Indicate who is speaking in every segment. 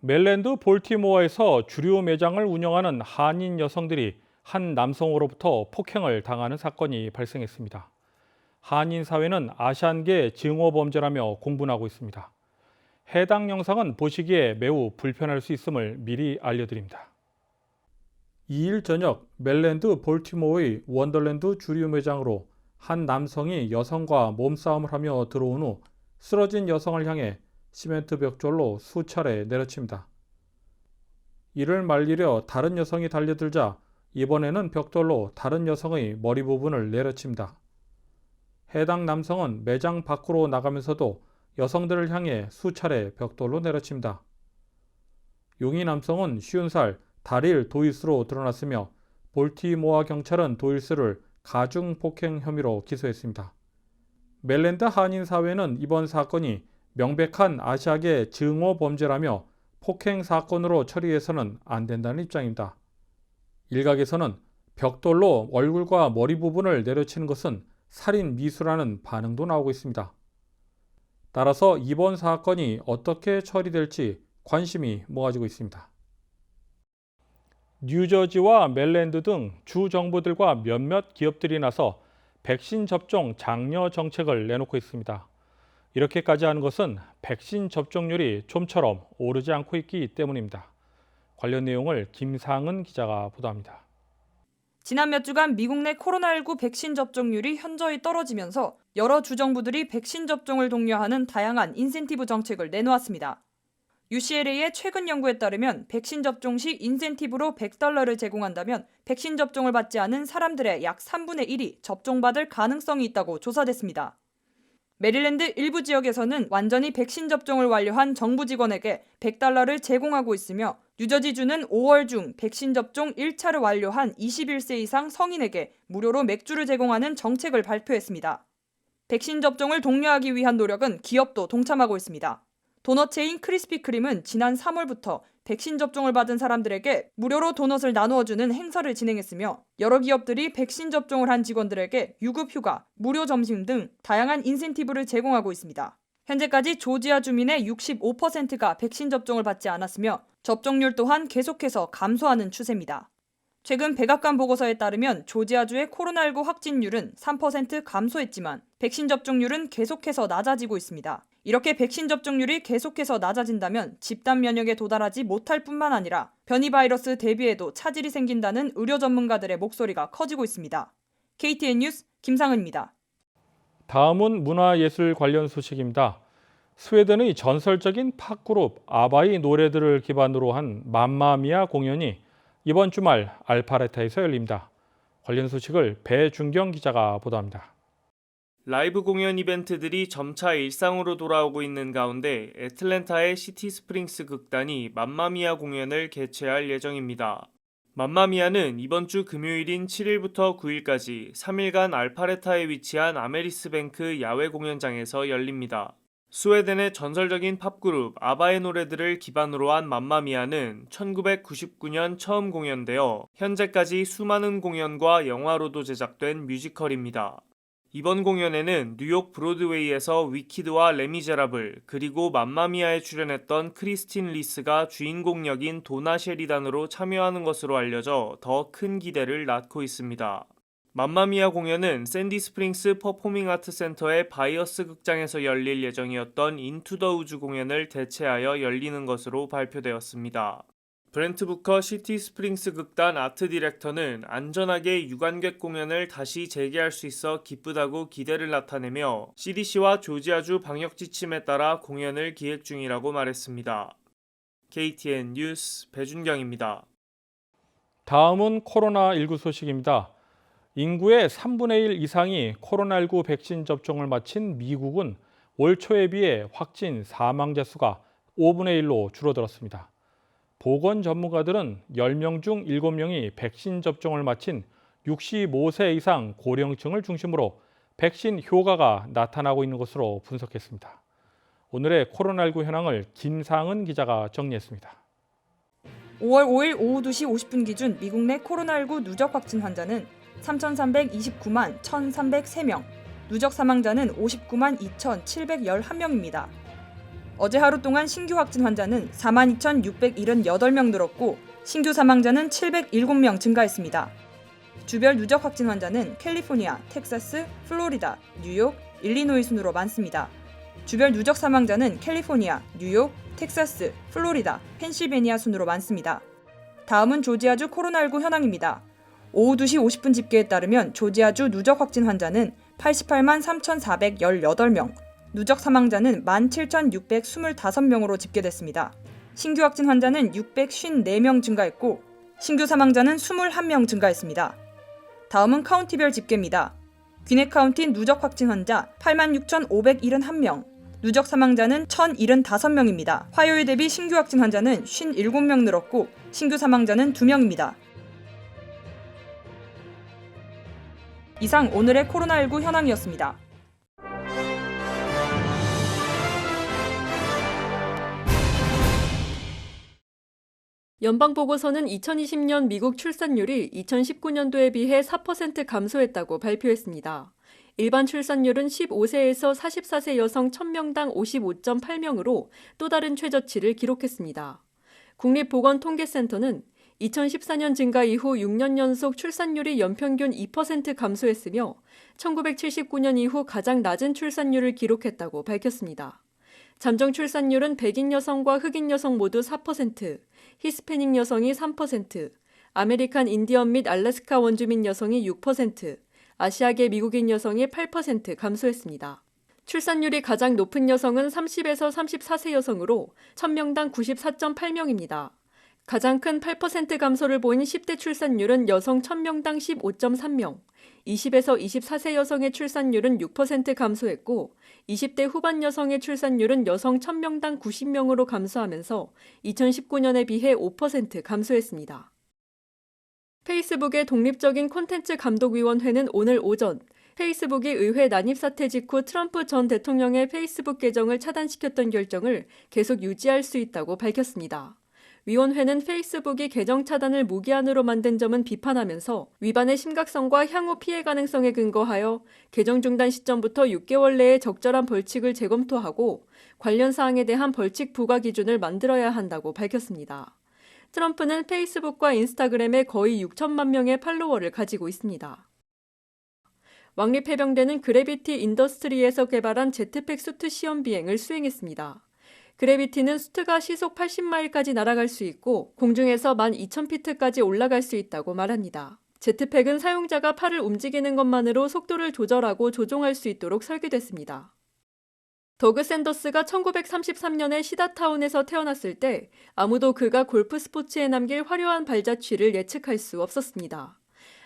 Speaker 1: 멜랜드 볼티모어에서 주류 매장을 운영하는 한인 여성들이 한 남성으로부터 폭행을 당하는 사건이 발생했습니다. 한인 사회는 아시안계 증오범죄라며 공분하고 있습니다. 해당 영상은 보시기에 매우 불편할 수 있음을 미리 알려드립니다. 2일 저녁 멜랜드 볼티모어의 원더랜드 주류 매장으로 한 남성이 여성과 몸싸움을 하며 들어온 후 쓰러진 여성을 향해 시멘트 벽돌로 수차례 내려칩니다. 이를 말리려 다른 여성이 달려들자 이번에는 벽돌로 다른 여성의 머리 부분을 내려칩니다. 해당 남성은 매장 밖으로 나가면서도 여성들을 향해 수차례 벽돌로 내려칩니다. 용의 남성은 50살 달일 도이스로 드러났으며 볼티모어 경찰은 도이스를 가중폭행 혐의로 기소했습니다. 멜랜드 한인 사회는 이번 사건이 명백한 아시아계 증오 범죄라며 폭행 사건으로 처리해서는 안 된다는 입장입니다. 일각에서는 벽돌로 얼굴과 머리 부분을 내려치는 것은 살인 미수라는 반응도 나오고 있습니다. 따라서 이번 사건이 어떻게 처리될지 관심이 모아지고 있습니다. 뉴저지와 멜랜드 등 주 정부들과 몇몇 기업들이 나서 백신 접종 장려 정책을 내놓고 있습니다. 이렇게까지 하는 것은 백신 접종률이 좀처럼 오르지 않고 있기 때문입니다. 관련 내용을 김상은 기자가 보도합니다.
Speaker 2: 지난 몇 주간 미국 내 코로나19 백신 접종률이 현저히 떨어지면서 여러 주정부들이 백신 접종을 독려하는 다양한 인센티브 정책을 내놓았습니다. UCLA의 최근 연구에 따르면 백신 접종 시 인센티브로 $100를 제공한다면 백신 접종을 받지 않은 사람들의 약 3분의 1이 접종받을 가능성이 있다고 조사됐습니다. 메릴랜드 일부 지역에서는 완전히 백신 접종을 완료한 정부 직원에게 $100를 제공하고 있으며 뉴저지주는 5월 중 백신 접종 1차를 완료한 21세 이상 성인에게 무료로 맥주를 제공하는 정책을 발표했습니다. 백신 접종을 독려하기 위한 노력은 기업도 동참하고 있습니다. 도넛 체인 크리스피 크림은 지난 3월부터 백신 접종을 받은 사람들에게 무료로 도넛을 나누어주는 행사를 진행했으며 여러 기업들이 백신 접종을 한 직원들에게 유급휴가, 무료 점심 등 다양한 인센티브를 제공하고 있습니다. 현재까지 조지아 주민의 65%가 백신 접종을 받지 않았으며 접종률 또한 계속해서 감소하는 추세입니다. 최근 백악관 보고서에 따르면 조지아주의 코로나19 확진율은 3% 감소했지만 백신 접종률은 계속해서 낮아지고 있습니다. 이렇게 백신 접종률이 계속해서 낮아진다면 집단 면역에 도달하지 못할 뿐만 아니라 변이 바이러스 대비에도 차질이 생긴다는 의료 전문가들의 목소리가 커지고 있습니다. KTN 뉴스 김상은입니다.
Speaker 1: 다음은 문화예술 관련 소식입니다. 스웨덴의 전설적인 팝그룹 아바의 노래들을 기반으로 한 맘마미아 공연이 이번 주말 알파레타에서 열립니다. 관련 소식을 배준경 기자가 보도합니다.
Speaker 3: 라이브 공연 이벤트들이 점차 일상으로 돌아오고 있는 가운데 애틀랜타의 시티 스프링스 극단이 맘마미아 공연을 개최할 예정입니다. 맘마미아는 이번 주 금요일인 7일부터 9일까지 3일간 알파레타에 위치한 아메리스뱅크 야외 공연장에서 열립니다. 스웨덴의 전설적인 팝그룹 아바의 노래들을 기반으로 한 맘마미아는 1999년 처음 공연되어 현재까지 수많은 공연과 영화로도 제작된 뮤지컬입니다. 이번 공연에는 뉴욕 브로드웨이에서 위키드와 레미제라블 그리고 맘마미아에 출연했던 크리스틴 리스가 주인공 역인 도나 셰리단으로 참여하는 것으로 알려져 더 큰 기대를 낳고 있습니다. 맘마미아 공연은 샌디 스프링스 퍼포밍 아트 센터의 바이어스 극장에서 열릴 예정이었던 인투 더 우주 공연을 대체하여 열리는 것으로 발표되었습니다. 브렌트 부커 시티 스프링스 극단 아트 디렉터는 안전하게 유관객 공연을 다시 재개할 수 있어 기쁘다고 기대를 나타내며 CDC와 조지아주 방역 지침에 따라 공연을 기획 중이라고 말했습니다. KTN 뉴스 배준경입니다.
Speaker 1: 다음은 코로나19 소식입니다. 인구의 3분의 1 이상이 코로나19 백신 접종을 마친 미국은 올 초에 비해 확진 사망자 수가 5분의 1로 줄어들었습니다. 보건 전문가들은 10명 중 7명이 백신 접종을 마친 65세 이상 고령층을 중심으로 백신 효과가 나타나고 있는 것으로 분석했습니다. 오늘의 코로나19 현황을 김상은 기자가 정리했습니다.
Speaker 2: 5월 5일 오후 2시 50분 기준 미국 내 코로나19 누적 확진 환자는 3,329만 1,303명, 누적 사망자는 59만 2,711명입니다. 어제 하루 동안 신규 확진 환자는 42,678명 늘었고 신규 사망자는 707명 증가했습니다. 주별 누적 확진 환자는 캘리포니아, 텍사스, 플로리다, 뉴욕, 일리노이 순으로 많습니다. 주별 누적 사망자는 캘리포니아, 뉴욕, 텍사스, 플로리다, 펜실베니아 순으로 많습니다. 다음은 조지아주 코로나19 현황입니다. 오후 2시 50분 집계에 따르면 조지아주 누적 확진 환자는 88만 3,418명, 누적 사망자는 17,625명으로 집계됐습니다. 신규 확진 환자는 654명 증가했고 신규 사망자는 21명 증가했습니다. 다음은 카운티별 집계입니다. 귀넷 카운티 누적 확진 환자 86,571명, 누적 사망자는 1,075명입니다. 화요일 대비 신규 확진 환자는 57명 늘었고 신규 사망자는 2명입니다. 이상 오늘의 코로나19 현황이었습니다.
Speaker 4: 연방보고서는 2020년 미국 출산율이 2019년도에 비해 4% 감소했다고 발표했습니다. 일반 출산율은 15세에서 44세 여성 1000명당 55.8명으로 또 다른 최저치를 기록했습니다. 국립보건통계센터는 2014년 증가 이후 6년 연속 출산율이 연평균 2% 감소했으며 1979년 이후 가장 낮은 출산율을 기록했다고 밝혔습니다. 잠정 출산율은 백인 여성과 흑인 여성 모두 4%, 히스패닉 여성이 3%, 아메리칸 인디언 및 알래스카 원주민 여성이 6%, 아시아계 미국인 여성이 8% 감소했습니다. 출산율이 가장 높은 여성은 30에서 34세 여성으로 1000명당 94.8명입니다. 가장 큰 8% 감소를 보인 10대 출산율은 여성 1000명당 15.3명, 20에서 24세 여성의 출산율은 6% 감소했고 20대 후반 여성의 출산율은 여성 1000명당 90명으로 감소하면서 2019년에 비해 5% 감소했습니다. 페이스북의 독립적인 콘텐츠 감독위원회는 오늘 오전 페이스북이 의회 난입 사태 직후 트럼프 전 대통령의 페이스북 계정을 차단시켰던 결정을 계속 유지할 수 있다고 밝혔습니다. 위원회는 페이스북이 계정 차단을 무기한으로 만든 점은 비판하면서 위반의 심각성과 향후 피해 가능성에 근거하여 계정 중단 시점부터 6개월 내에 적절한 벌칙을 재검토하고 관련 사항에 대한 벌칙 부과 기준을 만들어야 한다고 밝혔습니다. 트럼프는 페이스북과 인스타그램에 거의 6천만 명의 팔로워를 가지고 있습니다. 왕립해병대는 그래비티 인더스트리에서 개발한 제트팩 수트 시험 비행을 수행했습니다. 그래비티는 수트가 시속 80마일까지 날아갈 수 있고 공중에서 12,000피트까지 올라갈 수 있다고 말합니다. 제트팩은 사용자가 팔을 움직이는 것만으로 속도를 조절하고 조종할 수 있도록 설계됐습니다. 더그 샌더스가 1933년에 시다타운에서 태어났을 때 아무도 그가 골프 스포츠에 남길 화려한 발자취를 예측할 수 없었습니다.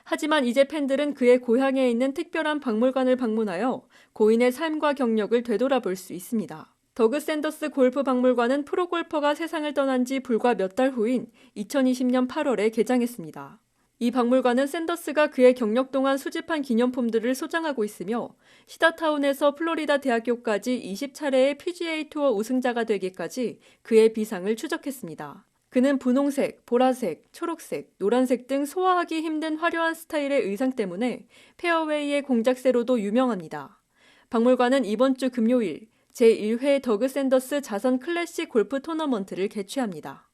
Speaker 4: 하지만 이제 팬들은 그의 고향에 있는 특별한 박물관을 방문하여 고인의 삶과 경력을 되돌아볼 수 있습니다. 더그 샌더스 골프 박물관은 프로골퍼가 세상을 떠난 지 불과 몇 달 후인 2020년 8월에 개장했습니다. 이 박물관은 샌더스가 그의 경력 동안 수집한 기념품들을 소장하고 있으며 시다타운에서 플로리다 대학교까지 20차례의 PGA 투어 우승자가 되기까지 그의 비상을 추적했습니다. 그는 분홍색, 보라색, 초록색, 노란색 등 소화하기 힘든 화려한 스타일의 의상 때문에 페어웨이의 공작새로도 유명합니다. 박물관은 이번 주 금요일 제1회 더그 샌더스 자선 클래식 골프 토너먼트를 개최합니다.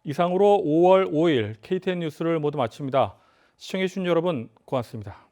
Speaker 1: 이상으로 5월 5일 KTN 뉴스를 모두 마칩니다. 시청해주신 여러분 고맙습니다.